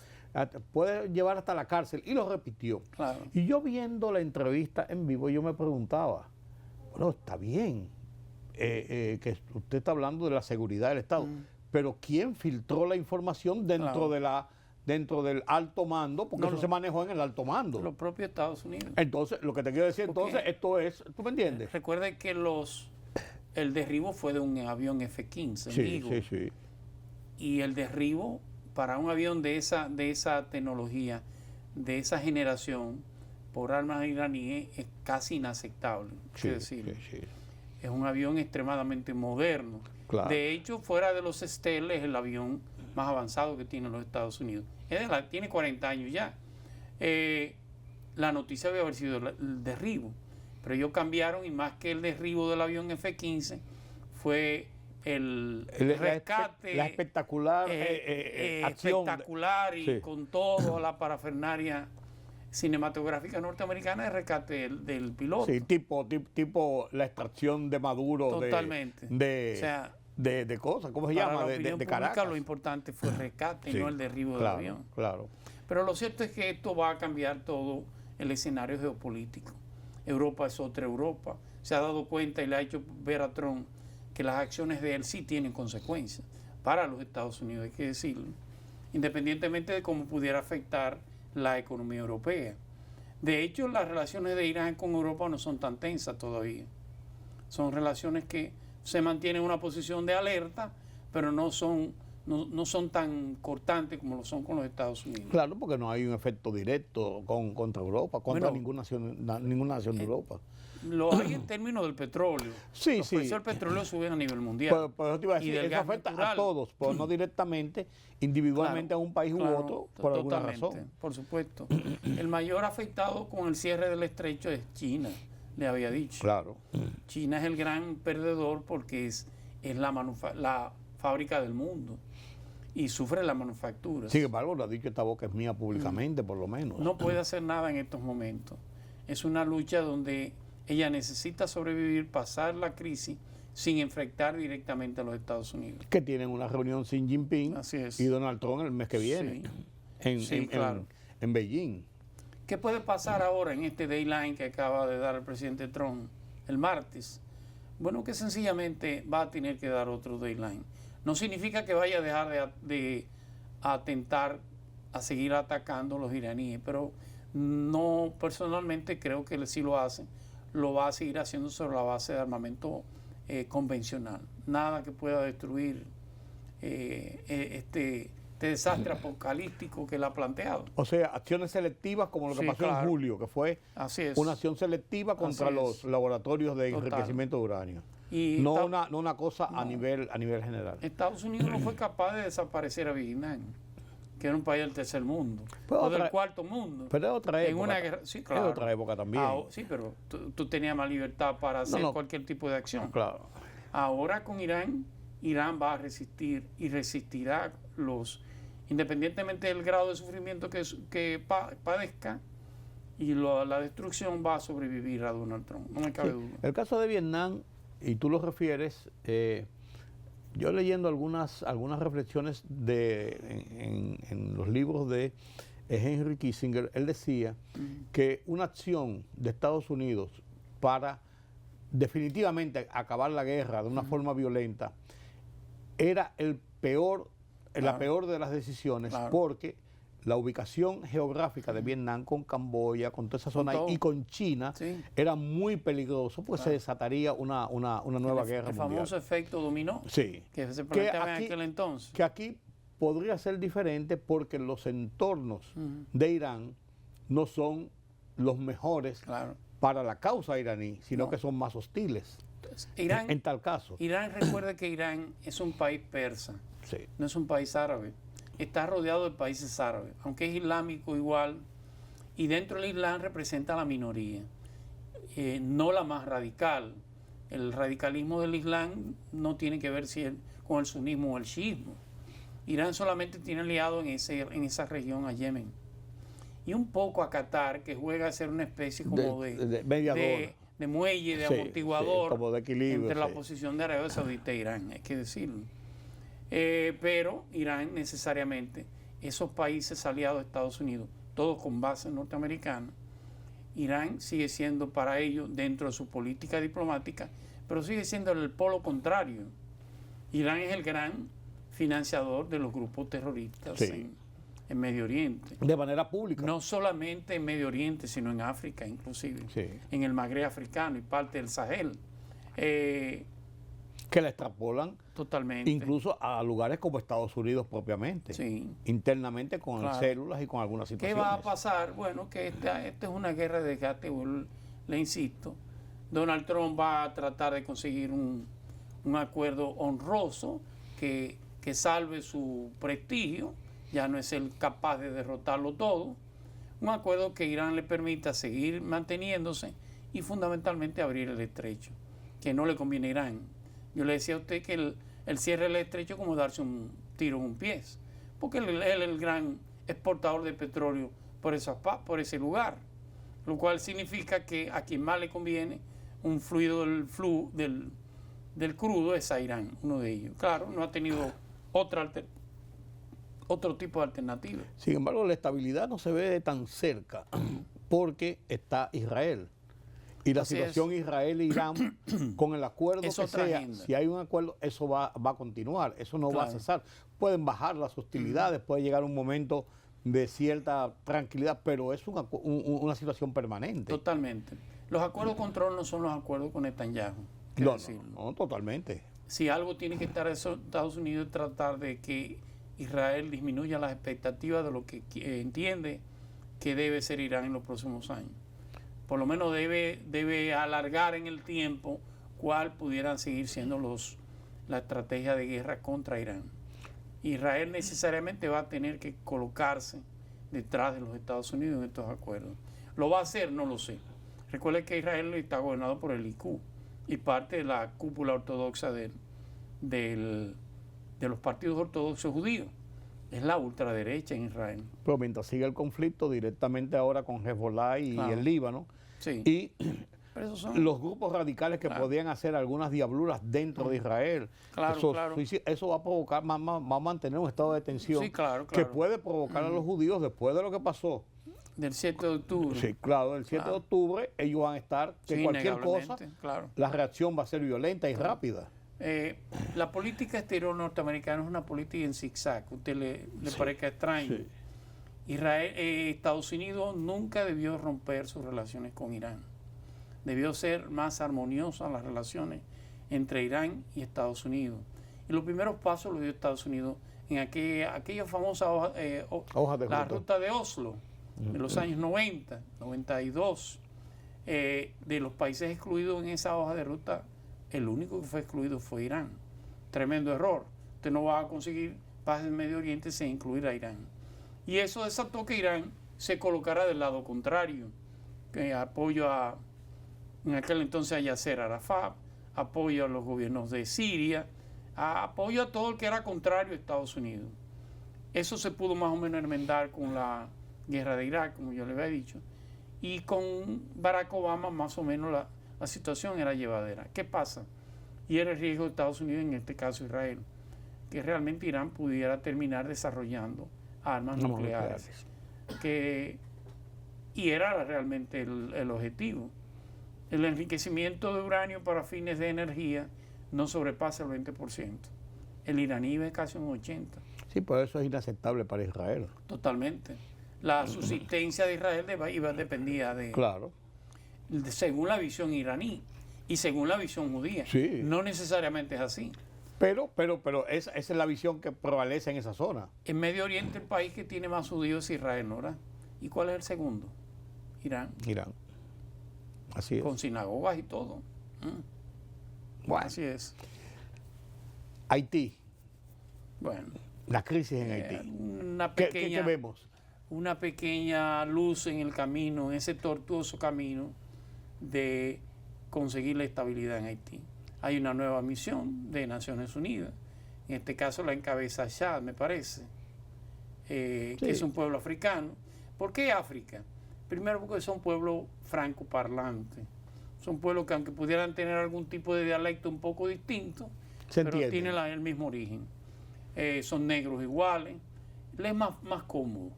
Puede llevar hasta la cárcel, y lo repitió. Claro. Y yo viendo la entrevista en vivo, yo me preguntaba, bueno, está bien que usted está hablando de la seguridad del Estado, pero ¿quién filtró la información dentro del alto mando? Porque eso se manejó en el alto mando. Los propios Estados Unidos. Entonces, lo que te quiero decir, esto es, ¿tú me entiendes? Recuerda que el derribo fue de un avión F-15, sí. Y el derribo para un avión de esa tecnología, de esa generación, por armas iraníes, es casi inaceptable. Sí. Es un avión extremadamente moderno. Claro. De hecho, fuera de los Stealth, es el avión más avanzado que tienen los Estados Unidos. Tiene 40 años ya. La noticia debe haber sido el derribo, pero ellos cambiaron, y más que el derribo del avión F-15, fue el rescate. La espectacular acción. Espectacular y con toda la parafernalia cinematográfica norteamericana de rescate del piloto. Sí, tipo la extracción de Maduro. Totalmente. De cosas, ¿cómo se llama? De Caracas. Lo importante fue el rescate, no el derribo del avión. Claro. Pero lo cierto es que esto va a cambiar todo el escenario geopolítico. Europa es otra Europa. Se ha dado cuenta y le ha hecho ver a Trump que las acciones de él sí tienen consecuencias para los Estados Unidos, hay que decirlo. independientemente de cómo pudiera afectar la economía europea. De hecho, las relaciones de Irán con Europa no son tan tensas todavía. Son relaciones que se mantienen en una posición de alerta, pero no son tan cortantes como lo son con los Estados Unidos. Claro, porque no hay un efecto directo contra Europa, contra ninguna nación de Europa. Lo hay en términos del petróleo. Sí, los precios del petróleo suben a nivel Pero mundial. eso te iba a decir, eso afecta a todos, pero no directamente, individualmente a un país u otro, por alguna razón. Por supuesto. El mayor afectado con el cierre del estrecho es China, le había dicho. Claro. China es el gran perdedor porque es la fábrica del mundo y sufre la manufactura. Sin embargo, lo ha dicho, esta boca es mía públicamente, por lo menos. No puede hacer nada en estos momentos. Es una lucha donde ella necesita sobrevivir, pasar la crisis sin enfrentar directamente a los Estados Unidos. Que tienen una reunión Xi Jinping y Donald Trump el mes que viene en Beijing. ¿Qué puede pasar ahora en este deadline que acaba de dar el presidente Trump el martes? Bueno, que sencillamente va a tener que dar otro deadline. No significa que vaya a dejar de atentar a seguir atacando a los iraníes, pero no, personalmente creo que sí lo hace. Lo va a seguir haciendo sobre la base de armamento convencional. Nada que pueda destruir este desastre apocalíptico que él ha planteado. O sea, acciones selectivas como lo que pasó en julio, que fue una acción selectiva contra los laboratorios de enriquecimiento de uranio. Y no una cosa a nivel general. Estados Unidos no fue capaz de desaparecer a Vietnam, que era un país del tercer mundo, o del cuarto mundo. Pero es otra época. En una guerra, sí, claro. Es otra época también. Sí, pero tú tenías más libertad para hacer cualquier tipo de acción. Claro. Ahora con Irán va a resistir y resistirá independientemente del grado de sufrimiento que padezca, y la destrucción va a sobrevivir a Donald Trump, no me cabe duda. El caso de Vietnam, y tú lo refieres, yo leyendo algunas reflexiones en los libros de Henry Kissinger, él decía que una acción de Estados Unidos para definitivamente acabar la guerra de una forma violenta era la peor de las decisiones, porque la ubicación geográfica de Vietnam con Camboya, con toda esa zona y con China, era muy peligroso, porque se desataría una nueva guerra mundial. El famoso efecto dominó, que se planteaba en aquel entonces. Que aquí podría ser diferente porque los entornos de Irán no son los mejores para la causa iraní, sino que son más hostiles. Irán, en tal caso. Irán, recuerda que Irán es un país persa, no es un país árabe. Está rodeado de países árabes, aunque es islámico igual, y dentro del Islam representa a la minoría, no la más radical. El radicalismo del Islam no tiene que ver con el sunismo o el chiismo. Irán solamente tiene aliado en esa región a Yemen. Y un poco a Qatar, que juega a ser una especie como de muelle, de amortiguador, como de equilibrio, entre la posición de Arabia Saudita e Irán, hay que decirlo. Pero Irán necesariamente, esos países aliados de Estados Unidos, todos con base norteamericana, Irán sigue siendo para ellos, dentro de su política diplomática, pero sigue siendo el polo contrario. Irán es el gran financiador de los grupos terroristas en Medio Oriente. De manera pública. No solamente en Medio Oriente, sino en África inclusive, en el Magreb africano y parte del Sahel. Que la extrapolan totalmente, incluso a lugares como Estados Unidos propiamente, internamente con células y con algunas situaciones. ¿Qué va a pasar? Bueno, que esta es una guerra de desgaste, le insisto. Donald Trump va a tratar de conseguir un acuerdo honroso que salve su prestigio, ya no es el capaz de derrotarlo todo, un acuerdo que Irán le permita seguir manteniéndose y fundamentalmente abrir el estrecho, que no le conviene a Irán. Yo le decía a usted que el cierre del estrecho es como darse un tiro en un pie, porque él es el gran exportador de petróleo por ese lugar, lo cual significa que a quien más le conviene un fluido del crudo es a Irán, uno de ellos. Claro, no ha tenido otro tipo de alternativa. Sin embargo, la estabilidad no se ve de tan cerca porque está Israel. Y la Así situación Israel-Irán, con el acuerdo Es que otra sea, agenda. si hay un acuerdo, eso va a continuar, eso no va a Claro. cesar. Pueden bajar las hostilidades, puede llegar un momento de cierta tranquilidad, pero es una situación permanente. Totalmente. Los acuerdos con Trump no son los acuerdos con Netanyahu. hay que No, decirlo. no, totalmente. Si algo tiene que estar Estados Unidos es tratar de que Israel disminuya las expectativas de lo que entiende que debe ser Irán en los próximos años. Por lo menos debe alargar en el tiempo cuál pudieran seguir siendo la estrategia de guerra contra Irán. Israel necesariamente va a tener que colocarse detrás de los Estados Unidos en estos acuerdos. ¿Lo va a hacer? No lo sé. Recuerde que Israel está gobernado por el Likud y parte de la cúpula ortodoxa de los partidos ortodoxos judíos. Es la ultraderecha en Israel. Pero mientras sigue el conflicto directamente ahora con Hezbollah y Claro. el Líbano, Sí. y Pero esos son- los grupos radicales que Claro. podían hacer algunas diabluras dentro de Israel, Claro, eso, claro. eso va a provocar, va a mantener un estado de tensión Sí, claro, que claro. puede provocar a los judíos después de lo que pasó. Del 7 de octubre. Sí, claro, el 7 de Claro. octubre ellos van a estar, que Sí, cualquier cosa, innegablemente, claro. la reacción va a ser violenta y rápida. La política exterior norteamericana es una política en zigzag. A usted le parezca extraño. sí. Estados Unidos nunca debió romper sus relaciones con Irán. Debió ser más armoniosas las relaciones entre Irán y Estados Unidos. Y los primeros pasos los dio Estados Unidos en aquella famosa Hoja de la ruta. ruta de Oslo, de los años 90, 92. De los países excluidos en esa hoja de ruta, el único que fue excluido fue Irán. Tremendo error. Usted no va a conseguir paz en Medio Oriente sin incluir a Irán. Y eso desató que Irán se colocara del lado contrario, que apoyo en aquel entonces a Yasser Arafat, apoyo a los gobiernos de Siria, apoyo a todo el que era contrario a Estados Unidos. Eso se pudo más o menos enmendar con la guerra de Irak, como yo le había dicho, y con Barack Obama más o menos la situación era llevadera. ¿Qué pasa? Y era el riesgo de Estados Unidos, en este caso Israel, que realmente Irán pudiera terminar desarrollando armas nucleares. Y era realmente el objetivo. El enriquecimiento de uranio para fines de energía no sobrepasa el 20%. El iraní es casi un 80%. Sí, por eso es inaceptable para Israel. Totalmente. La subsistencia de Israel dependía Claro. según la visión iraní y según la visión judía. Sí. No necesariamente es así. Pero esa es la visión que prevalece en esa zona. En Medio Oriente el país que tiene más judíos es Israel, ¿no? ¿Verdad? ¿Y cuál es el segundo? Irán. Irán. Así es. Con sinagogas y todo. Mm. Bueno, Así es. Haití, Bueno, la crisis en Haití. una ¿Qué pequeña, vemos? una pequeña luz en el camino, en ese tortuoso camino de conseguir la estabilidad en Haití. Hay una nueva misión de Naciones Unidas, en este caso la encabeza Chad, me parece, que es un pueblo africano. ¿Por qué África? Primero porque son pueblos francoparlantes, son pueblos que aunque pudieran tener algún tipo de dialecto un poco distinto, Se pero entiende. tienen el mismo origen. Son negros iguales, les es más cómodo.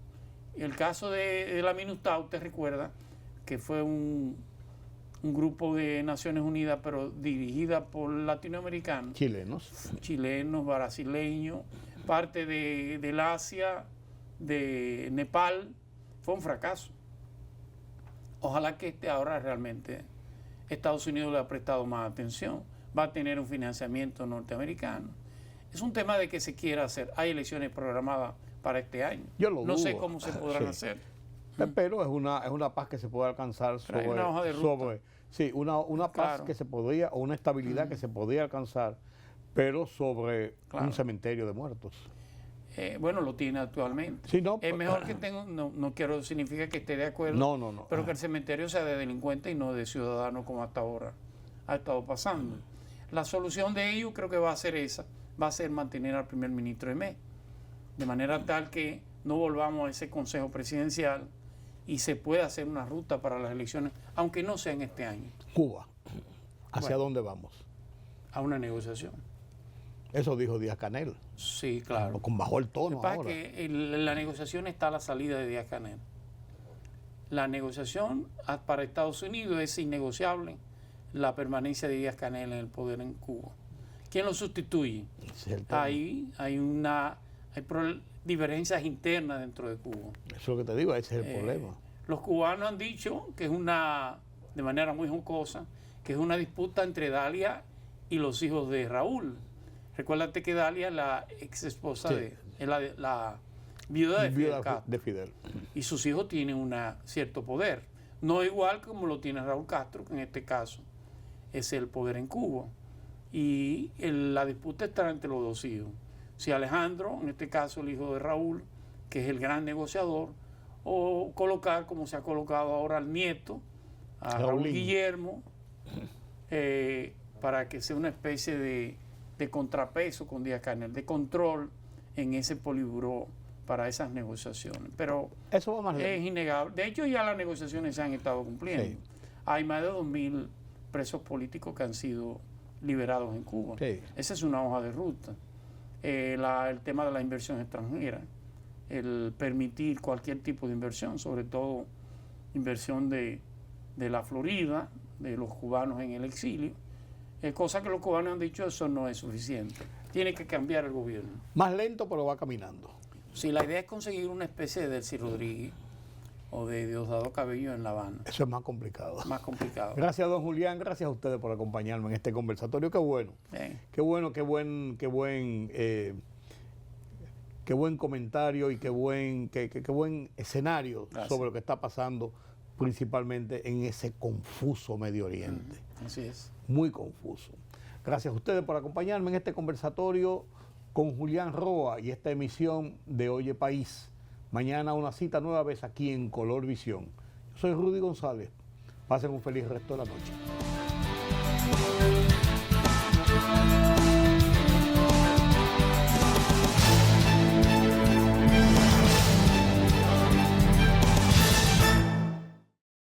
El caso de la MINUSTAH, usted recuerda que fue un grupo de Naciones Unidas, pero dirigida por latinoamericanos, chilenos, brasileños, parte del Asia, de Nepal. Fue un fracaso. Ojalá que ahora realmente Estados Unidos le ha prestado más atención, va a tener un financiamiento norteamericano. Es un tema de que se quiera hacer. Hay elecciones programadas para este año. Yo lo no sé dudo. cómo se podrán Sí. hacer. Pero es una paz que se puede alcanzar Pero hay una hoja de ruta. una paz Claro. que se podría, o una estabilidad que se podría alcanzar, pero sobre Claro. un cementerio de muertos. Bueno, lo tiene actualmente. Sí, no, es mejor que tenga, no quiero, significa que esté de acuerdo, No. pero que el cementerio sea de delincuentes y no de ciudadanos como hasta ahora ha estado pasando. La solución de ello creo que va a ser esa, va a ser mantener al primer ministro Emé, de manera tal que no volvamos a ese consejo presidencial y se pueda hacer una ruta para las elecciones, aunque no sea en este año, Cuba, ¿hacia Bueno. dónde vamos? a una negociación. Eso dijo Díaz-Canel, Sí, claro. con bajó el Lo tono que pasa es ahora. que la negociación está a la salida de Díaz-Canel. la negociación para Estados Unidos es innegociable la permanencia de Díaz-Canel en el poder en Cuba. ¿Quién lo sustituye? Hay diferencias internas dentro de Cuba. Eso es lo que te digo, ese es el problema. Los cubanos han dicho que es de manera muy jocosa, que es una disputa entre Dalia y los hijos de Raúl. Recuérdate que Dalia es la ex esposa es la viuda de Fidel Castro. Y sus hijos tienen un cierto poder. No igual como lo tiene Raúl Castro, que en este caso es el poder en Cuba. Y la disputa está entre los dos hijos. Si Alejandro, en este caso el hijo de Raúl, que es el gran negociador, o colocar, como se ha colocado ahora al nieto, a Raúl Guillermo, para que sea una especie de contrapeso con Díaz-Canel, de control en ese poliburó para esas negociaciones. Pero eso va más lejos. Es innegable. De hecho, ya las negociaciones se han estado cumpliendo. Sí. Hay más de 2.000 presos políticos que han sido liberados en Cuba. Sí. Esa es una hoja de ruta. El tema de la inversión extranjera, el permitir cualquier tipo de inversión, sobre todo inversión de la Florida, de los cubanos en el exilio, cosa que los cubanos han dicho, eso no es suficiente. Tiene que cambiar el gobierno. Más lento, pero va caminando. Sí, la idea es conseguir una especie de Delcy Rodríguez o de Diosdado Cabello en La Habana. Eso es más complicado. Más complicado. Gracias, don Julián. Gracias a ustedes por acompañarme en este conversatorio. Qué bueno. Qué bueno, qué buen comentario y qué buen escenario sobre lo que está pasando principalmente en ese confuso Medio Oriente. Así es. Muy confuso. Gracias a ustedes por acompañarme en este conversatorio con Julián Roa y esta emisión de Oye País. Mañana una cita nueva vez aquí en Color Visión. Yo soy Rudy González. Pasen un feliz resto de la noche.